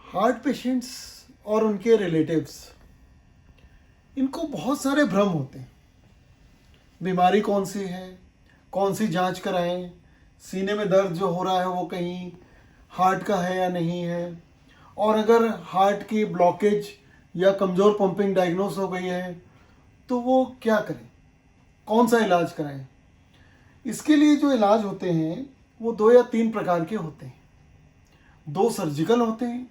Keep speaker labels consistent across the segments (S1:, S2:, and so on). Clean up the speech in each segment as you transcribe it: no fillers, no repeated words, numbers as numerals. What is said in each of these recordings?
S1: Heart patients और उनके relatives, इनको बहुत सारे भ्रम होते हैं। बीमारी कौन सी है, कौन सी जांच कराएं, सीने में दर्द जो हो रहा है वो कहीं हार्ट का है या नहीं है, और अगर हार्ट की ब्लॉकेज या कमज़ोर पंपिंग डायग्नोस हो गई है तो वो क्या करें, कौन सा इलाज कराएं। इसके लिए जो इलाज होते हैं वो 2 या 3 प्रकार के होते हैं। 2 सर्जिकल होते हैं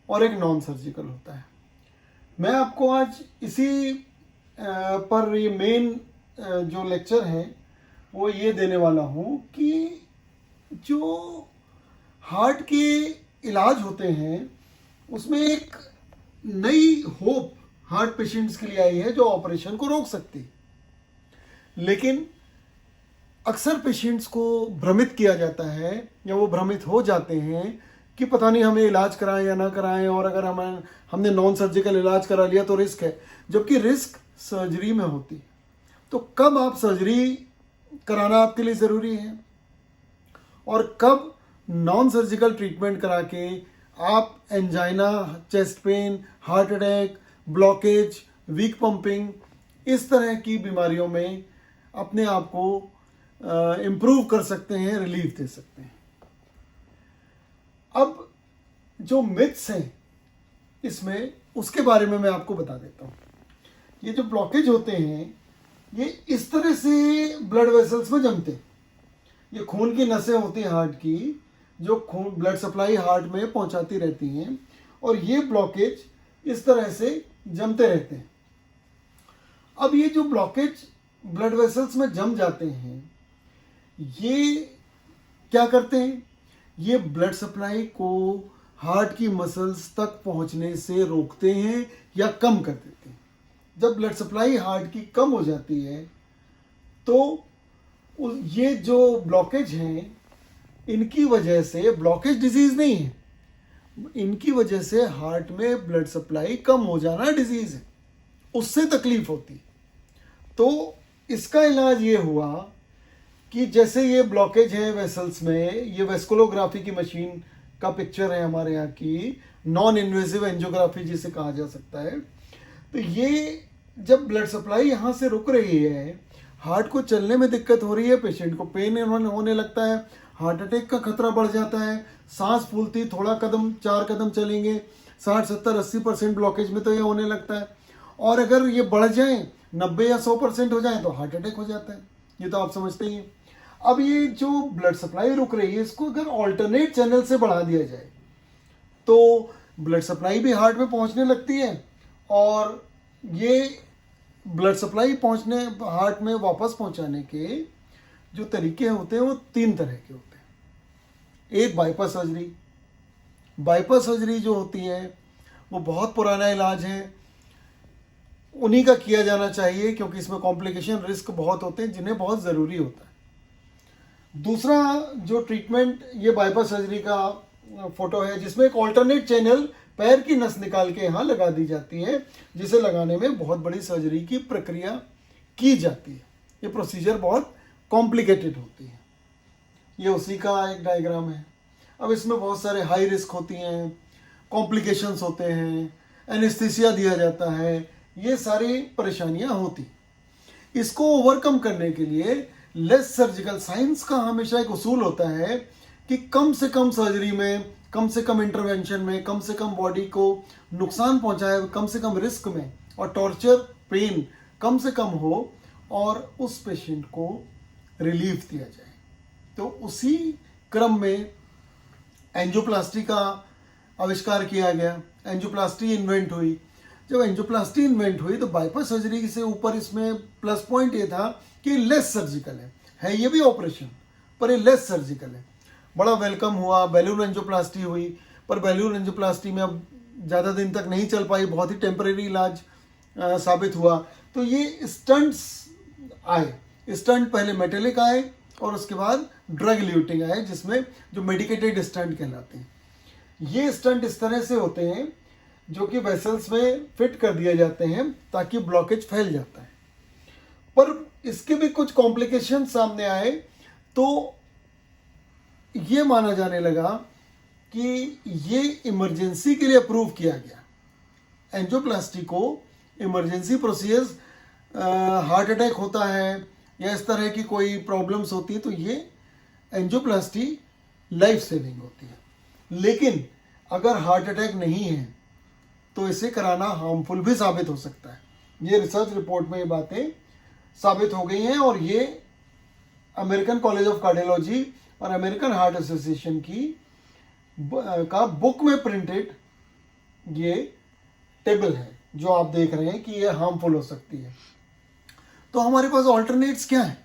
S1: और एक नॉन सर्जिकल होता है। मैं आपको आज इसी पर ये मेन जो लेक्चर है वो ये देने वाला हूँ कि जो हार्ट के इलाज होते हैं उसमें एक नई होप हार्ट पेशेंट्स के लिए आई है जो ऑपरेशन को रोक सकती है। लेकिन अक्सर पेशेंट्स को भ्रमित किया जाता है या वो भ्रमित हो जाते हैं कि पता नहीं हमें इलाज कराएं या ना कराएं, और अगर हमने नॉन सर्जिकल इलाज करा लिया तो रिस्क है, जबकि रिस्क सर्जरी में होती है। तो कब आप सर्जरी कराना आपके लिए ज़रूरी है और कब नॉन सर्जिकल ट्रीटमेंट करा के आप angina, chest pain, heart attack, blockage, weak pumping, इस तरह की बीमारियों में अपने आप को इम्प्रूव कर सकते हैं, रिलीफ दे सकते हैं। अब जो मिथ्स हैं इसमें, उसके बारे में मैं आपको बता देता हूँ। ये जो ब्लॉकेज होते हैं ये इस तरह से ब्लड वेसल्स में जमते हैं। ये खून की नसें होती हैं हार्ट की, जो खून ब्लड सप्लाई हार्ट में पहुंचाती रहती हैं, और ये ब्लॉकेज इस तरह से जमते रहते हैं। अब ये जो ब्लॉकेज ब्लड वेसल्स में जम जाते हैं, ये क्या करते हैं, ये ब्लड सप्लाई को हार्ट की मसल्स तक पहुंचने से रोकते हैं या कम कर देते हैं। जब ब्लड सप्लाई हार्ट की कम हो जाती है तो ये जो ब्लॉकेज हैं इनकी वजह से, ब्लॉकेज डिजीज नहीं है, इनकी वजह से हार्ट में ब्लड सप्लाई कम हो जाना डिजीज है, उससे तकलीफ होती है। तो इसका इलाज ये हुआ कि जैसे ये ब्लॉकेज है वेसल्स में, ये वेस्कुलोग्राफी की मशीन का पिक्चर है हमारे यहाँ की, नॉन इन्वेसिव एंजियोग्राफी जिसे कहा जा सकता है। तो ये जब ब्लड सप्लाई यहाँ से रुक रही है, हार्ट को चलने में दिक्कत हो रही है, पेशेंट को पेन होने लगता है, हार्ट अटैक का खतरा बढ़ जाता है, सांस फूलती, थोड़ा कदम 4 कदम चलेंगे 60, 70, 80% ब्लॉकेज में तो ये होने लगता है, और अगर ये बढ़ जाए 90 या 100% हो जाए तो हार्ट अटैक हो जाता है। ये तो आप समझते ही हैं। अब ये जो ब्लड सप्लाई रुक रही है इसको अगर ऑल्टरनेट चैनल से बढ़ा दिया जाए तो ब्लड सप्लाई भी हार्ट में पहुंचने लगती है, और ये ब्लड सप्लाई पहुंचने हार्ट में वापस पहुंचाने के जो तरीके होते हैं वो 3 तरह के होते हैं। एक बाईपास सर्जरी। बाईपास सर्जरी जो होती है वो बहुत पुराना इलाज है, उन्हीं का किया जाना चाहिए क्योंकि इसमें कॉम्प्लिकेशन रिस्क बहुत होते हैं जिन्हें बहुत ज़रूरी होता है। दूसरा जो ट्रीटमेंट, ये बाईपास सर्जरी का फोटो है जिसमें एक ऑल्टरनेट चैनल पैर की नस निकाल के यहाँ लगा दी जाती है, जिसे लगाने में बहुत बड़ी सर्जरी की प्रक्रिया की जाती है। ये प्रोसीजर बहुत कॉम्प्लिकेटेड होती है। ये उसी का एक डायग्राम है। अब इसमें बहुत सारे हाई रिस्क होती हैं, कॉम्प्लिकेशंस होते हैं, एनेस्थीसिया दिया जाता है, ये सारी परेशानियां होती। इसको ओवरकम करने के लिए लेस सर्जिकल, साइंस का हमेशा एक उसूल होता है कि कम से कम सर्जरी में, कम से कम इंटरवेंशन में, कम से कम बॉडी को नुकसान पहुंचाए, कम से कम रिस्क में, और टॉर्चर, पेन कम से कम हो, और उस पेशेंट को रिलीफ दिया जाए। तो उसी क्रम में एंजियोप्लास्टी का आविष्कार किया गया, एंजियोप्लास्टी इन्वेंट हुई। जब एंजियोप्लास्टी इन्वेंट हुई तो बाईपास सर्जरी से ऊपर इसमें प्लस पॉइंट ये था कि लेस सर्जिकल है ये भी ऑपरेशन, पर ये लेस सर्जिकल है। बड़ा वेलकम हुआ। बैलून एंजियोप्लास्टी हुई, पर बैलून एंजियोप्लास्टी में अब ज़्यादा दिन तक नहीं चल पाई, बहुत ही टेम्परेरी इलाज साबित हुआ। तो ये स्टंट्स आए। स्टंट पहले मेटेलिक आए और उसके बाद ड्रग ल्यूटिंग आए, जिसमें जो मेडिकेटेड स्टंट कहलाते हैं। ये स्टंट इस तरह से होते हैं जो कि वेसल्स में फिट कर दिए जाते हैं ताकि ब्लॉकेज फैल जाता है। पर इसके भी कुछ कॉम्प्लिकेशन सामने आए, तो ये माना जाने लगा कि ये इमरजेंसी के लिए अप्रूव किया गया। एंजियोप्लास्टी को इमरजेंसी प्रोसीजर्स, हार्ट अटैक होता है या इस तरह की कोई प्रॉब्लम्स होती है तो ये एंजियोप्लास्टी लाइफ सेविंग होती है। लेकिन अगर हार्ट अटैक नहीं है तो इसे कराना हार्मफुल भी साबित हो सकता है। ये रिसर्च रिपोर्ट में ये बातें साबित हो गई हैं और ये अमेरिकन कॉलेज ऑफ कार्डियोलॉजी और अमेरिकन हार्ट एसोसिएशन का बुक में प्रिंटेड ये टेबल है जो आप देख रहे हैं कि ये हार्मफुल हो सकती है। तो हमारे पास ऑल्टरनेट्स क्या है?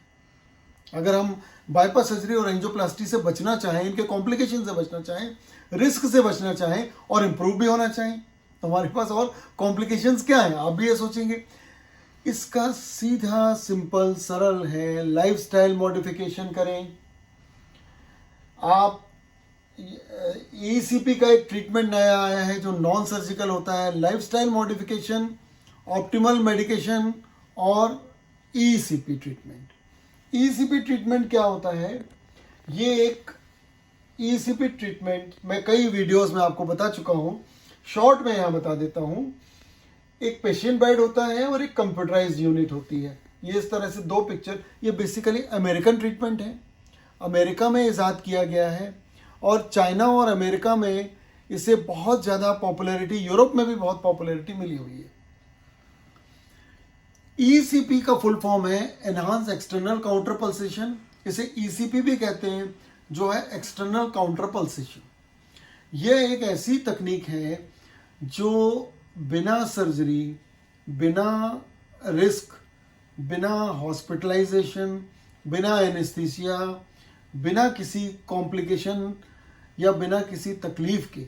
S1: अगर हम बाईपास सर्जरी और एंजियोप्लास्टी से बचना चाहें, इनके कॉम्प्लिकेशन से बचना चाहें, रिस्क से बचना चाहें और इम्प्रूव भी होना चाहें, तो हमारे पास और कॉम्प्लिकेशंस क्या है? आप भी ये सोचेंगे। इसका सीधा सिंपल सरल है, लाइफस्टाइल मॉडिफिकेशन करें। आप ईसीपी का एक ट्रीटमेंट नया आया है जो नॉन सर्जिकल होता है, लाइफस्टाइल मॉडिफिकेशन, ऑप्टिमल मेडिकेशन और ईसीपी ट्रीटमेंट। ईसीपी ट्रीटमेंट क्या होता है? ये एक ईसीपी ट्रीटमेंट मैं कई वीडियोस में आपको बता चुका हूँ, शॉर्ट में यहाँ बता देता हूँ। एक पेशेंट बेड होता है और एक कंप्यूटराइज्ड यूनिट होती है। ये इस तरह से दो पिक्चर, ये बेसिकली अमेरिकन ट्रीटमेंट है, अमेरिका में ईजाद किया गया है और चाइना और अमेरिका में इसे बहुत ज़्यादा पॉपुलैरिटी, यूरोप में भी बहुत पॉपुलैरिटी मिली हुई है। ईसीपी का फुल फॉर्म है एनहांस एक्सटर्नल काउंटर पल्सेशन। इसे ईसीपी भी कहते हैं, जो है एक्सटर्नल काउंटर पल्सेशन। यह एक ऐसी तकनीक है जो बिना सर्जरी, बिना रिस्क, बिना हॉस्पिटलाइजेशन, बिना एनेस्थीसिया, बिना किसी कॉम्प्लिकेशन या बिना किसी तकलीफ के,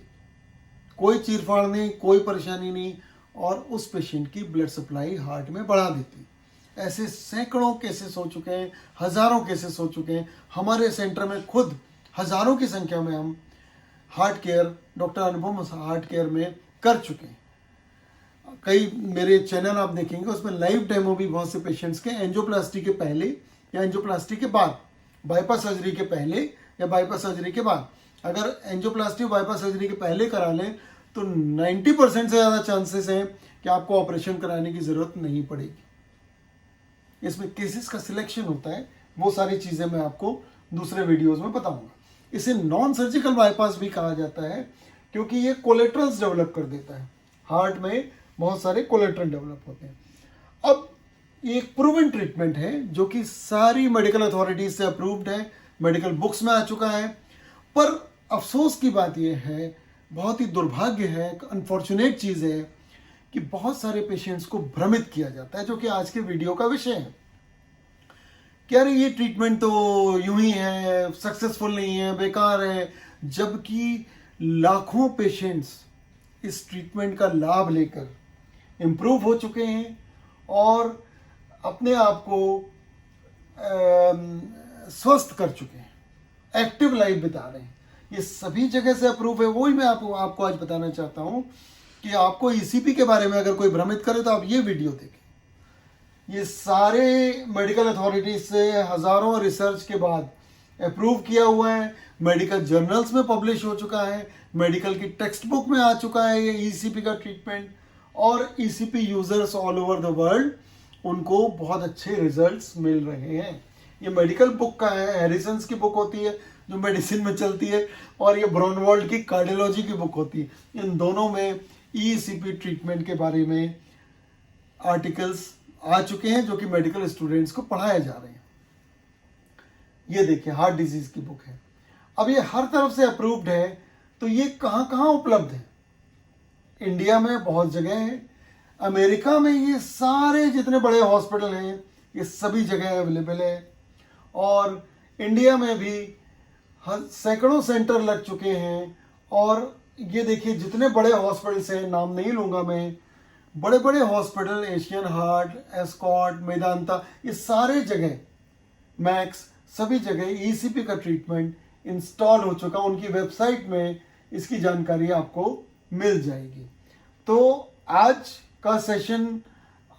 S1: कोई चीरफाड़ नहीं, कोई परेशानी नहीं, और उस पेशेंट की ब्लड सप्लाई हार्ट में बढ़ा देती। ऐसे सैकड़ों केसेस हो चुके हैं, हज़ारों केसेस हो चुके हैं। हमारे सेंटर में खुद हज़ारों की संख्या में हम हार्ट केयर, डॉक्टर अनुपम हार्ट केयर में कर चुके हैं। कई मेरे चैनल आप देखेंगे, उसमें लाइव डेमो भी बहुत से पेशेंट्स के एंजियोप्लास्टी के पहले या एंजियोप्लास्टी के बाद, बाईपास सर्जरी के पहले या बाईपास सर्जरी के बाद। अगर एंजियोप्लास्टी और बाईपास सर्जरी के पहले करा लें तो 90% से ज़्यादा चांसेस हैं कि आपको ऑपरेशन कराने की ज़रूरत नहीं पड़ेगी। इसमें केसेस का सिलेक्शन होता है, वो सारी चीज़ें मैं आपको दूसरे वीडियोस में बताऊंगा। इसे नॉन सर्जिकल बाईपास भी कहा जाता है क्योंकि ये कोलेट्रल्स डेवलप कर देता है। हार्ट में बहुत सारे कोलेट्रल डेवलप होते हैं। अब ये एक प्रूवन ट्रीटमेंट है जो कि सारी मेडिकल अथॉरिटीज से अप्रूव्ड है, मेडिकल बुक्स में आ चुका है। पर अफसोस की बात यह है, बहुत ही दुर्भाग्य है, अनफॉर्चुनेट चीज़ है कि बहुत सारे पेशेंट्स को भ्रमित किया जाता है, जो कि आज के वीडियो का विषय है। क्या रे, ये ट्रीटमेंट तो यूं ही है, सक्सेसफुल नहीं है, बेकार है, जबकि लाखों पेशेंट्स इस ट्रीटमेंट का लाभ लेकर इम्प्रूव हो चुके हैं और अपने आप को स्वस्थ कर चुके हैं, एक्टिव लाइफ बिता रहे हैं। ये सभी जगह से अप्रूव है। वही मैं आपको आज बताना चाहता हूँ कि आपको ईसीपी के बारे में अगर कोई भ्रमित करे तो आप ये वीडियो देखें। ये सारे मेडिकल अथॉरिटीज से हज़ारों रिसर्च के बाद अप्रूव किया हुआ है, मेडिकल जर्नल्स में पब्लिश हो चुका है, मेडिकल की टेक्स्ट बुक में आ चुका है ये ईसीपी का ट्रीटमेंट, और ECP users all over the world, उनको बहुत अच्छे रिजल्ट्स मिल रहे हैं। ये मेडिकल बुक का है, हैरिसन्स की बुक होती है जो मेडिसिन में चलती है, और ये ब्राउनवाल्ड की कार्डियोलॉजी की बुक होती है। इन दोनों में ईसीपी ट्रीटमेंट के बारे में आर्टिकल्स आ चुके हैं जो कि मेडिकल स्टूडेंट्स को पढ़ाए जा रहे हैं। ये देखिए, हार्ट डिजीज की बुक है। अब ये हर तरफ से अप्रूव्ड है, तो ये कहाँ कहाँ उपलब्ध है? इंडिया में बहुत जगह है, अमेरिका में ये सारे जितने बड़े हॉस्पिटल हैं ये सभी जगह अवेलेबल है, और इंडिया में भी सैकड़ों सेंटर लग चुके हैं। और ये देखिए, जितने बड़े हॉस्पिटल्स हैं, नाम नहीं लूँगा मैं, बड़े बड़े hospital, Asian Heart, Escort, Medanta, ये सारे जगह, मैक्स, सभी जगह ईसीपी का ट्रीटमेंट इंस्टॉल हो चुका। उनकी वेबसाइट में इसकी जानकारी आपको मिल जाएगी। तो आज का सेशन,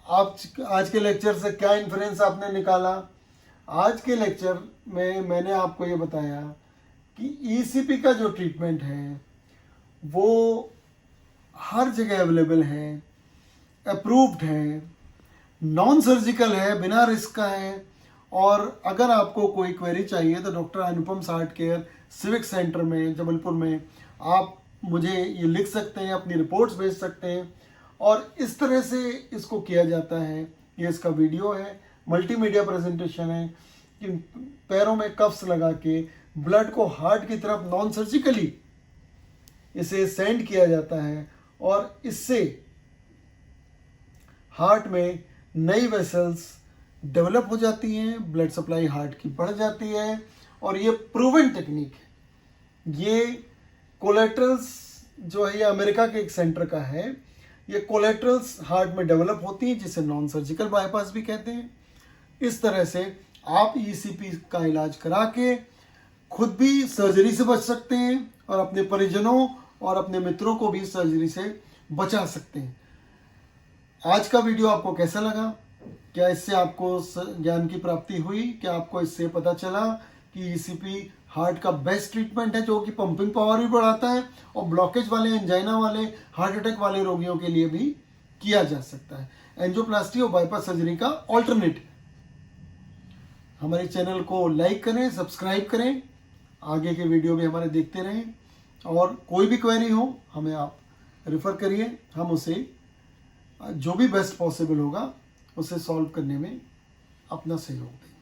S1: आज के लेक्चर से क्या इन्फ्रेंस आपने निकाला? आज के लेक्चर में मैंने आपको ये बताया कि ईसीपी का जो ट्रीटमेंट है वो हर जगह अवेलेबल हैं, अप्रूव्ड हैं, नॉन सर्जिकल है, बिना रिस्क का है। और अगर आपको कोई क्वेरी चाहिए तो डॉक्टर अनुपम हार्ट केयर सिविक सेंटर में जबलपुर में आप मुझे ये लिख सकते हैं, अपनी रिपोर्ट्स भेज सकते हैं। और इस तरह से इसको किया जाता है। ये इसका वीडियो है, मल्टीमीडिया प्रेजेंटेशन है कि पैरों में कफ्स लगा के ब्लड को हार्ट की तरफ नॉन सर्जिकली इसे सेंड किया जाता है और इससे हार्ट में नई वेसल्स डेवलप हो जाती हैं, ब्लड सप्लाई हार्ट की बढ़ जाती है। और ये प्रूवन टेक्निक है। ये कोलेट्रल्स जो है, ये अमेरिका के एक सेंटर का है। ये कोलेट्रल्स हार्ट में डेवलप होती हैं जिसे नॉन सर्जिकल बाईपास भी कहते हैं। इस तरह से आप ईसीपी का इलाज करा के खुद भी सर्जरी से बच सकते हैं और अपने परिजनों और अपने मित्रों को भी सर्जरी से बचा सकते हैं। आज का वीडियो आपको कैसा लगा? क्या इससे आपको ज्ञान की प्राप्ति हुई? क्या आपको इससे पता चला कि ईसीपी हार्ट का बेस्ट ट्रीटमेंट है जो कि पंपिंग पावर भी बढ़ाता है और ब्लॉकेज वाले, एंजाइना वाले, हार्ट अटैक वाले रोगियों के लिए भी किया जा सकता है। एंजियोप्लास्टी और बाईपास सर्जरी का ऑल्टरनेट। हमारे चैनल को लाइक करें, सब्सक्राइब करें, आगे के वीडियो भी हमारे देखते रहें। और कोई भी क्वेरी हो हमें आप रेफर करिए, हम उसे जो भी बेस्ट पॉसिबल होगा उसे सॉल्व करने में अपना सहयोग दें।